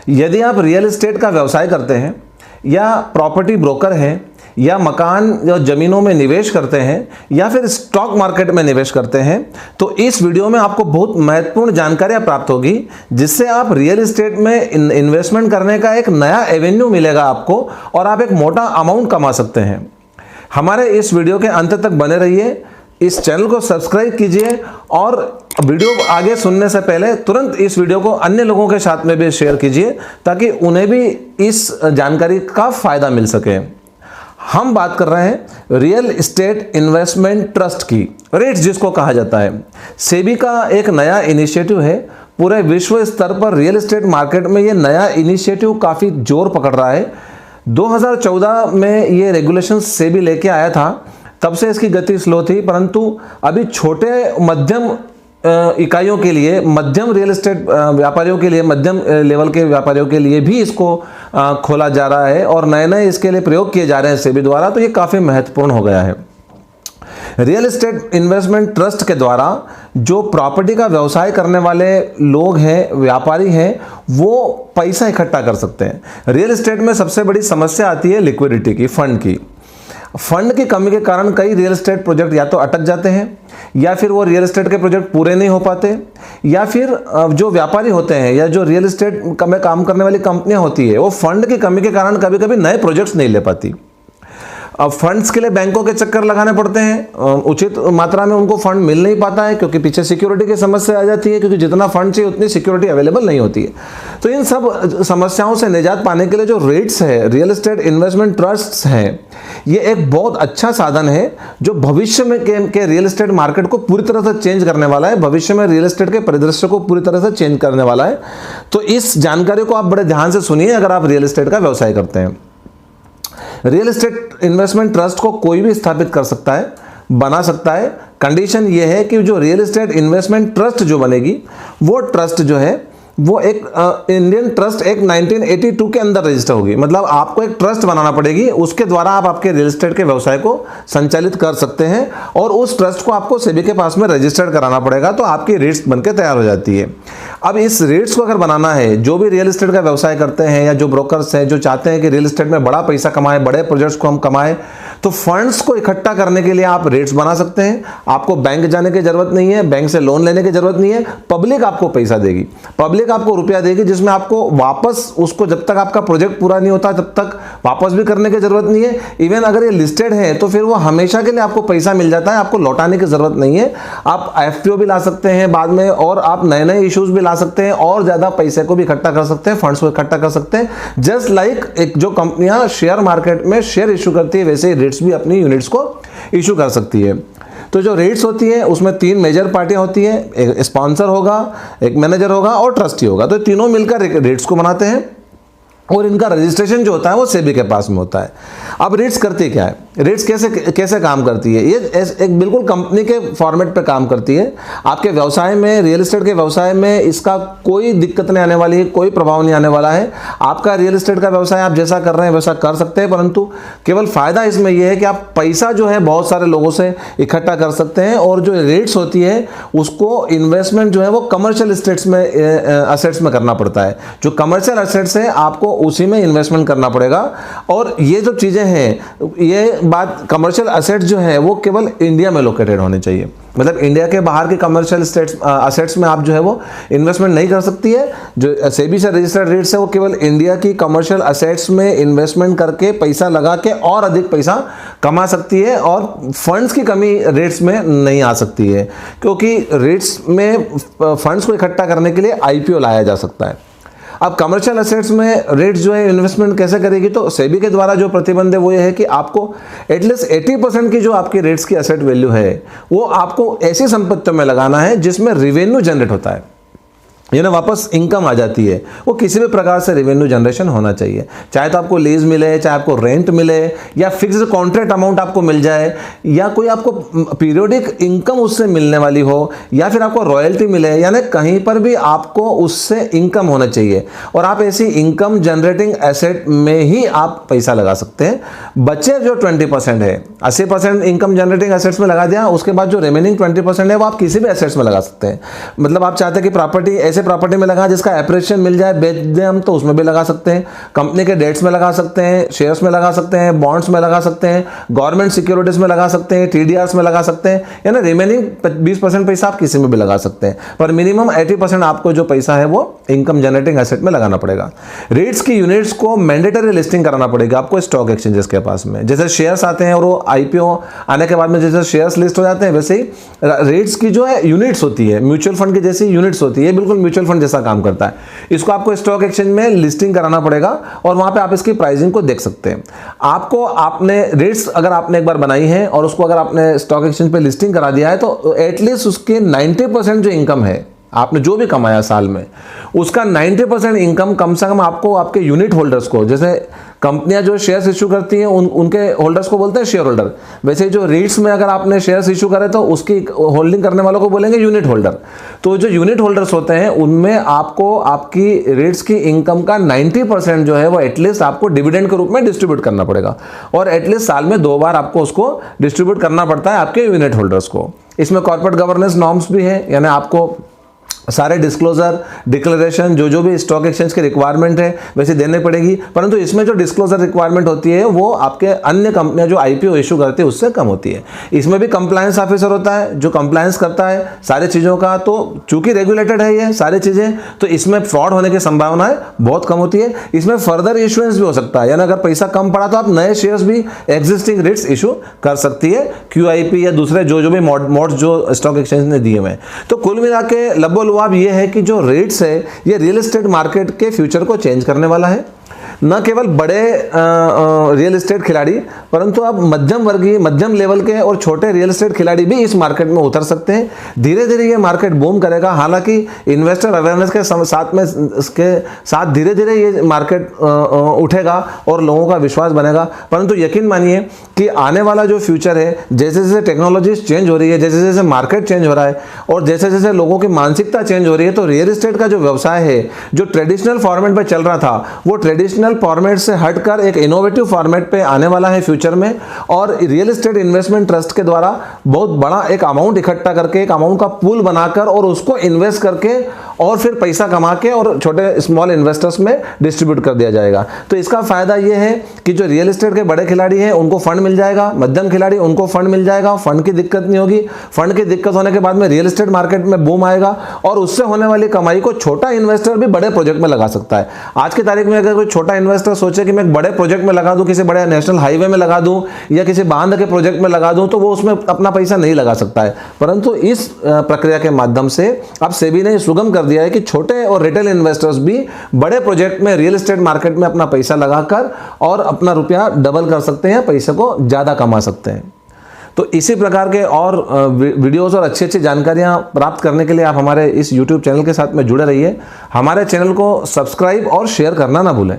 यदि आप real estate का व्यवसाय करते हैं या प्रॉपर्टी ब्रोकर हैं या मकान या ज़मीनों में निवेश करते हैं या फिर स्टॉक मार्केट में निवेश करते हैं, तो इस वीडियो में आपको बहुत महत्वपूर्ण जानकारियां प्राप्त होगी, जिससे आप रियल एस्टेट में इन्वेस्टमेंट करने का एक नया एवेन्यू मिलेगा आपको और आप एक मोटा अमाउंट कमा सकते हैं। हमारे इस वीडियो के अंत तक बने रहिए, इस चैनल को सब्सक्राइब कीजिए और वीडियो आगे सुनने से पहले तुरंत इस वीडियो को अन्य लोगों के साथ में भी शेयर कीजिए ताकि उन्हें भी इस जानकारी का फायदा मिल सके। हम बात कर रहे हैं रियल एस्टेट इन्वेस्टमेंट ट्रस्ट की, रेट्स जिसको कहा जाता है। सेबी का एक नया इनिशिएटिव है। पूरे विश्व स्तर पर रियल एस्टेट मार्केट में ये नया इनिशिएटिव काफ़ी जोर पकड़ रहा है। 2014 में ये रेगुलेशन सेबी लेके आया था, तब से इसकी गति स्लो थी, परंतु अभी छोटे मध्यम इकाइयों के लिए, मध्यम रियल एस्टेट व्यापारियों के लिए, मध्यम लेवल के व्यापारियों के लिए भी इसको खोला जा रहा है और नए नए इसके लिए प्रयोग किए जा रहे हैं सेबी द्वारा, तो ये काफ़ी महत्वपूर्ण हो गया है। रियल एस्टेट इन्वेस्टमेंट ट्रस्ट के द्वारा जो प्रॉपर्टी का व्यवसाय करने वाले लोग हैं, व्यापारी हैं, वो पैसा इकट्ठा कर सकते हैं। रियल एस्टेट में सबसे बड़ी समस्या आती है लिक्विडिटी की, फंड की। फंड की कमी के कारण कई रियल एस्टेट प्रोजेक्ट या तो अटक जाते हैं या फिर वो रियल एस्टेट के प्रोजेक्ट पूरे नहीं हो पाते, या फिर जो व्यापारी होते हैं या जो रियल एस्टेट में काम करने वाली कंपनियां होती है, वो फंड की कमी के कारण कभी कभी नए प्रोजेक्ट्स नहीं ले पाती। अब फंड्स के लिए बैंकों के चक्कर लगाने पड़ते हैं, उचित मात्रा में उनको फंड मिल नहीं पाता है क्योंकि पीछे सिक्योरिटी की समस्या आ जाती है, क्योंकि जितना फंड चाहिए उतनी सिक्योरिटी अवेलेबल नहीं होती है। तो इन सब समस्याओं से निजात पाने के लिए जो रेट्स है, रियल एस्टेट इन्वेस्टमेंट ट्रस्ट्स हैं, ये एक बहुत अच्छा साधन है जो भविष्य में के रियल एस्टेट मार्केट को पूरी तरह से चेंज करने वाला है, भविष्य में रियल एस्टेट के परिदृश्य को पूरी तरह से चेंज करने वाला है। तो इस जानकारी को आप बड़े ध्यान से सुनिए अगर आप रियल एस्टेट का व्यवसाय करते हैं। रियल एस्टेट इन्वेस्टमेंट ट्रस्ट को कोई भी स्थापित कर सकता है, बना सकता है। कंडीशन यह है कि जो रियल एस्टेट इन्वेस्टमेंट ट्रस्ट जो बनेगी, वो ट्रस्ट जो है वो एक इंडियन ट्रस्ट एक्ट 1982 के अंदर रजिस्टर होगी। मतलब आपको एक ट्रस्ट बनाना पड़ेगी, उसके द्वारा आप आपके रियल एस्टेट के व्यवसाय को संचालित कर सकते हैं और उस ट्रस्ट को आपको सेबी के पास में रजिस्टर्ड कराना पड़ेगा, तो आपकी रेट्स बनकर तैयार हो जाती है। अब इस रेट्स को अगर बनाना है, जो भी रियल एस्टेट का व्यवसाय करते हैं या जो ब्रोकर्स हैं जो चाहते हैं कि रियल एस्टेट में बड़ा पैसा कमाए, बड़े प्रोजेक्ट्स को हम कमाएं, तो फंड्स को इकट्ठा करने के लिए आप रेट्स बना सकते हैं। आपको बैंक जाने की जरूरत नहीं है, बैंक से लोन लेने की जरूरत नहीं है, पब्लिक आपको पैसा देगी, पब्लिक आपको रुपया देगी, जिसमें आपको वापस उसको जब तक आपका प्रोजेक्ट पूरा नहीं होता तब तक वापस भी करने की जरूरत नहीं है। इवन अगर ये लिस्टेड है तो फिर वो हमेशा के लिए आपको पैसा मिल जाता है, आपको लौटाने की जरूरत नहीं है। आप एफपीओ भी ला सकते हैं बाद में, और आप नए नए इश्यूज भी ला सकते हैं और ज्यादा पैसे को भी इकट्ठा कर सकते हैं, फंड्स को इकट्ठा कर सकते हैं। जस्ट लाइक एक जो कंपनियां शेयर मार्केट में शेयर इशू करती है, वैसे रेट्स भी अपनी यूनिट्स को इशू कर सकती है। तो जो रेट्स होती है उसमें तीन मेजर पार्टियां होती हैं, एक स्पॉन्सर होगा, एक मैनेजर होगा और ट्रस्टी होगा। तो तीनों मिलकर रेट्स को बनाते हैं और इनका रजिस्ट्रेशन जो होता है वो सेबी के पास में होता है। अब रेट्स करती क्या है, रेट्स कैसे काम करती है, ये एक बिल्कुल कंपनी के फॉर्मेट पे काम करती है। आपके व्यवसाय में, रियल एस्टेट के व्यवसाय में इसका कोई दिक्कत नहीं आने वाली है, कोई प्रभाव नहीं आने वाला है। आपका रियल एस्टेट का व्यवसाय आप जैसा कर रहे हैं वैसा कर सकते हैं, परंतु केवल फायदा इसमें यह है कि आप पैसा जो है बहुत सारे लोगों से इकट्ठा कर सकते हैं और जो रेट्स होती है उसको इन्वेस्टमेंट जो है वो कमर्शियल असेट्स में करना पड़ता है। जो कमर्शियल असेट्स है आपको उसी में इन्वेस्टमेंट करना पड़ेगा। और ये जो चीजें हैं, ये बात कमर्शियल असेट्स जो है वो केवल इंडिया में लोकेटेड होने चाहिए। मतलब इंडिया के बाहर के कमर्शियल असेट्स में आप जो है वो इन्वेस्टमेंट नहीं कर सकती है। जो सेबी से रजिस्टर्ड रेट्स है वो केवल इंडिया की कमर्शियल असेट्स में इन्वेस्टमेंट करके पैसा लगा के और अधिक पैसा कमा सकती है, और फंड्स की कमी रेट्स में नहीं आ सकती है, क्योंकि रेट्स में फंड्स को इकट्ठा करने के लिए आईपीओ लाया जा सकता है। अब कमर्शियल असेट्स में रेट्स जो है इन्वेस्टमेंट कैसे करेगी, तो सेबी के द्वारा जो प्रतिबंध है वो ये है कि आपको एटलीस्ट 80% की जो आपकी रेट्स की असेट वैल्यू है वो आपको ऐसी संपत्तियों में लगाना है जिसमें रेवेन्यू जनरेट होता है, यानी वापस इनकम आ जाती है। वो किसी भी प्रकार से रेवेन्यू जनरेशन होना चाहिए, चाहे तो आपको लीज मिले, चाहे आपको रेंट मिले, या फिक्स्ड कॉन्ट्रैक्ट अमाउंट आपको मिल जाए, या कोई आपको पीरियोडिक इनकम उससे मिलने वाली हो, या फिर आपको रॉयल्टी मिले, यानी कहीं पर भी आपको उससे इनकम होना चाहिए। और आप ऐसी इनकम जनरेटिंग एसेट में ही आप पैसा लगा सकते हैं। बचे जो 20% है, 80% इनकम जनरेटिंग एसेट्स में लगा दिया, उसके बाद जो रिमेनिंग 20% है वो आप किसी भी एसेट्स में लगा सकते हैं। मतलब आप चाहते हैं कि प्रॉपर्टी ऐसे ऐसे प्रॉपर्टी में लगा जिसका एप्रिसिएशन मिल जाए, बेच दें हम, तो उसमें भी लगा सकते हैं। कंपनी के डेट्स में लगा सकते हैं, शेयर्स में लगा सकते हैं, बॉन्ड्स में लगा सकते हैं, गवर्नमेंट सिक्योरिटीज में लगा सकते हैं, TDRs में लगा सकते हैं, यानी रिमेनिंग 20% पैसा आप किसी में भी लगा सकते हैं, पर मिनिमम 80% आपको जो पैसा है वो इनकम जनरेटिंग एसेट में लगाना पड़ेगा। REITs की यूनिट्स को मैंडेटरी लिस्टिंग कराना पड़ेगा आपको स्टॉक एक्सचेंजेस के पास में। जैसे शेयर्स आते हैं और वो IPO आने के बाद में जैसे शेयर्स लिस्ट हो जाते हैं, वैसे ही REITs की जो है यूनिट्स होती है, म्यूचुअल फंड की जैसी यूनिट्स होती है, बिल्कुल म्यूचुअल फंड जैसा काम करता है। इसको आपको स्टॉक एक्सचेंज में लिस्टिंग कराना पड़ेगा और वहां पे आप इसकी प्राइसिंग को देख सकते हैं। आपको आपने REITs अगर आपने एक बार बनाई है और उसको अगर आपने स्टॉक एक्सचेंज पे लिस्टिंग करा दिया है, तो एटलीस्ट उसके 90% जो इनकम है, आपने जो भी कमाया साल में, उसका 90% इनकम कम से कम आपको आपके यूनिट होल्डर्स को, जैसे कंपनियां जो शेयर्स इशू करती हैं उनके होल्डर्स को बोलते हैं शेयर होल्डर, वैसे जो REITs में अगर आपने शेयर्स इशू करे तो उसकी होल्डिंग करने वालों को बोलेंगे यूनिट होल्डर। तो जो यूनिट होल्डर्स होते हैं उनमें आपको आपकी REITs की इनकम का 90% जो है वो एटलीस्ट आपको डिविडेंड के रूप में डिस्ट्रीब्यूट करना पड़ेगा, और एटलीस्ट साल में 2 बार आपको उसको डिस्ट्रीब्यूट करना पड़ता है आपके यूनिट होल्डर्स को। इसमें कॉर्पोरेट गवर्नेंस नॉर्म्स भी है, यानी आपको सारे डिस्क्लोजर डिक्लेरेशन जो भी स्टॉक एक्सचेंज की रिक्वायरमेंट है वैसे देने पड़ेगी, परंतु इसमें जो डिस्क्लोजर रिक्वायरमेंट होती है वो आपके अन्य कंपनियां जो IPO इशू करती है उससे कम होती है। इसमें भी कंप्लायंस ऑफिसर होता है जो कंप्लायंस करता है सारी चीज़ों का, तो चूंकि रेगुलेटेड है ये सारी चीज़ें, तो इसमें फ्रॉड होने की संभावनाएं बहुत कम होती है। इसमें फर्दर इशुएंस भी हो सकता है, यानी अगर पैसा कम पड़ा तो आप नए शेयर्स भी एग्जिस्टिंग REITs इशू कर सकती है, QIP या दूसरे जो भी मोड्स जो स्टॉक एक्सचेंज ने दिए हुए हैं। तो कुल मिला के लबोलुआब ये है कि जो REITs है ये रियल एस्टेट मार्केट के फ्यूचर को चेंज करने वाला है। न केवल बड़े रियल एस्टेट खिलाड़ी, परंतु अब मध्यम वर्गीय, मध्यम लेवल के और छोटे रियल एस्टेट खिलाड़ी भी इस मार्केट में उतर सकते हैं। धीरे धीरे ये मार्केट बूम करेगा। हालांकि इन्वेस्टर अवेयरनेस के साथ में इसके साथ धीरे धीरे ये मार्केट उठेगा और लोगों का विश्वास बनेगा, परंतु यकीन मानिए कि आने वाला जो फ्यूचर है, जैसे जैसे टेक्नोलॉजीज चेंज हो रही है, जैसे जैसे मार्केट चेंज हो रहा है और जैसे जैसे लोगों की मानसिकता चेंज हो रही है, तो रियल एस्टेट का जो व्यवसाय है, जो ट्रेडिशनल फॉर्मेट में चल रहा था, वो ट्रेडिशनल फॉर्मेट से हटकर एक इनोवेटिव फॉर्मेट पे आने वाला है फ्यूचर में। और रियल एस्टेट इन्वेस्टमेंट ट्रस्ट के द्वारा बहुत बड़ा एक अमाउंट इकट्ठा करके, एक अमाउंट का पूल बनाकर और उसको इन्वेस्ट करके और फिर पैसा कमा के और छोटे स्मॉल इन्वेस्टर्स में डिस्ट्रीब्यूट कर दिया जाएगा। तो इसका फायदा यह है कि जो रियल एस्टेट के बड़े खिलाड़ी हैं उनको फंड मिल जाएगा, मध्यम खिलाड़ी उनको फंड मिल जाएगा, फंड की दिक्कत नहीं होगी। फंड की दिक्कत होने के बाद में रियल एस्टेट मार्केट में बूम आएगा और उससे होने वाली कमाई को छोटा इन्वेस्टर भी बड़े प्रोजेक्ट में लगा सकता है। आज की तारीख में अगर कोई छोटा इन्वेस्टर सोचे कि मैं एक बड़े प्रोजेक्ट में लगा दूं, किसी बड़े नेशनल हाईवे में लगा दूं या किसी बांध के प्रोजेक्ट में लगा दूं, तो वो उसमें अपना पैसा नहीं लगा सकता है। परंतु इस प्रक्रिया के माध्यम से अब सेबी ने सुगम कर दिया है कि छोटे और रिटेल इन्वेस्टर्स भी बड़े प्रोजेक्ट में रियल एस्टेट मार्केट में अपना पैसा लगाकर और अपना रुपया डबल कर सकते हैं, पैसे को ज्यादा कमा सकते हैं। तो इसी प्रकार के और वीडियोस और अच्छी अच्छी जानकारियां प्राप्त करने के लिए आप हमारे इस YouTube चैनल के साथ में जुड़े रहिए। हमारे चैनल को सब्सक्राइब और शेयर करना ना भूलें।